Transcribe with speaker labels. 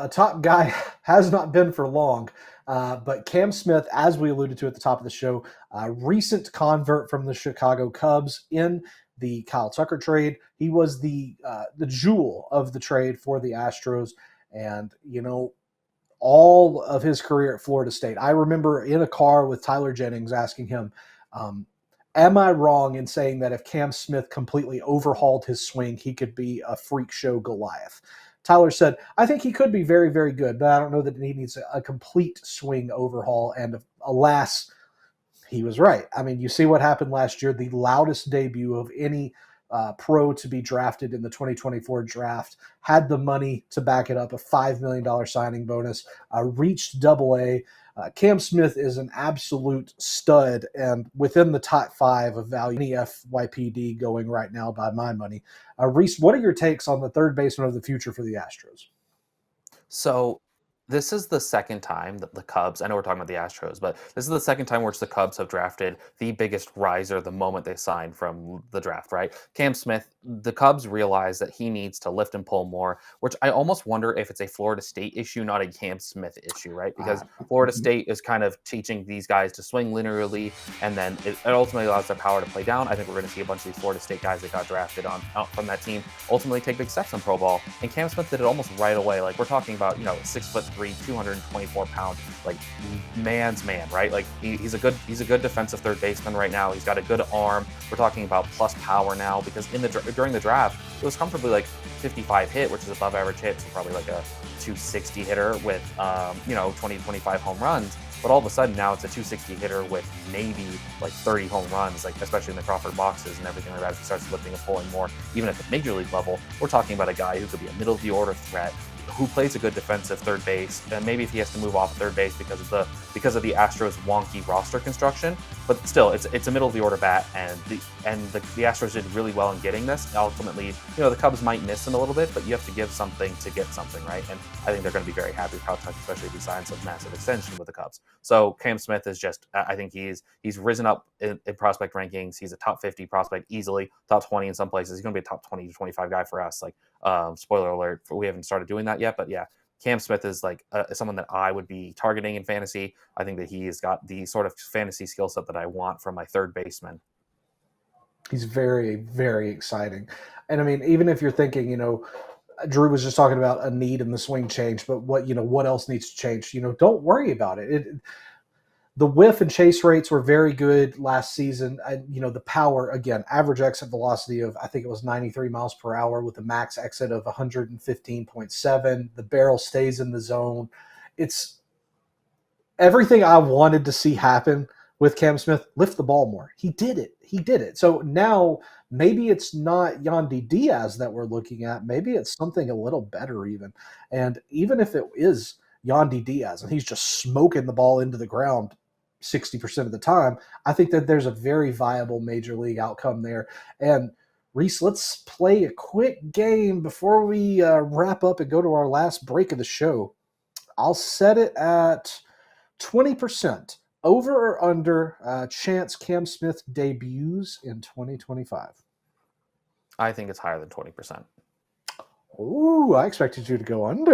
Speaker 1: a top guy has not been for long. But Cam Smith, as we alluded to at the top of the show, recent convert from the Chicago Cubs in the Kyle Tucker trade. He was the jewel of the trade for the Astros, and all of his career at Florida State. I remember in a car with Tyler Jennings asking him, um, "Am I wrong in saying that if Cam Smith completely overhauled his swing, he could be a freak show Goliath?" Tyler said, "I think he could be very, very good, but I don't know that he needs a complete swing overhaul." And alas, he was right. I mean, you see what happened last year, the loudest debut of any pro to be drafted in the 2024 draft, had the money to back it up, a $5 million signing bonus, reached double A. Cam Smith is an absolute stud and within the top five of value in the FYPD going right now by my money. Reese, what are your takes on the third baseman of the future for the Astros?
Speaker 2: So this is the second time that the Cubs, I know we're talking about the Astros, but this is the second time which the Cubs have drafted the biggest riser the moment they signed from the draft, right? Cam Smith, the Cubs realize that he needs to lift and pull more, which I almost wonder if it's a Florida State issue, not a Cam Smith issue, right? Because Florida State is kind of teaching these guys to swing linearly, and then it ultimately allows their power to play down. I think we're going to see a bunch of these Florida State guys that got drafted out from that team ultimately take big steps in pro ball. And Cam Smith did it almost right away. Like we're talking about, 6'3", 224-pound, like man's man, right? Like he's a good defensive third baseman right now. He's got a good arm. We're talking about plus power now because during the draft, it was comfortably like 55 hit, which is above average hit, so probably like a 260 hitter with 20, 25 home runs. But all of a sudden now it's a 260 hitter with maybe like 30 home runs, like especially in the Crawford boxes and everything like that. If he starts lifting and pulling more, even at the major league level, we're talking about a guy who could be a middle of the order threat, who plays a good defensive third base, and maybe if he has to move off third base because of the Astros wonky roster construction, but still it's a middle of the order bat, and the Astros did really well in getting this. Ultimately, the Cubs might miss him a little bit, but you have to give something to get something, right? And I think they're going to be very happy with Kyle Tucker, especially if he signs a massive extension with the Cubs. So Cam Smith is just, I think he's risen up in prospect rankings. He's a top 50 prospect easily, top 20 in some places. He's going to be a top 20 to 25 guy for us. Like, spoiler alert, we haven't started doing that yet, but yeah, Cam Smith is like someone that I would be targeting in fantasy. I think that he has got the sort of fantasy skill set that I want from my third baseman.
Speaker 1: He's very, very exciting. And I mean, even if you're thinking, Drew was just talking about a need in the swing change, but what else needs to change? Don't worry about it. The whiff and chase rates were very good last season. The power, again, average exit velocity of, I think it was 93 miles per hour with a max exit of 115.7. The barrel stays in the zone. It's everything I wanted to see happen with Cam Smith. Lift the ball more. He did it. He did it. So now maybe it's not Yandy Diaz that we're looking at. Maybe it's something a little better even. And even if it is Yandy Diaz and he's just smoking the ball into the ground 60% of the time, I think that there's a very viable major league outcome there. And Reese, let's play a quick game before we wrap up and go to our last break of the show. I'll set it at 20% over or under chance Cam Smith debuts in 2025.
Speaker 2: I think it's higher than 20%.
Speaker 1: Ooh, I expected you to go under.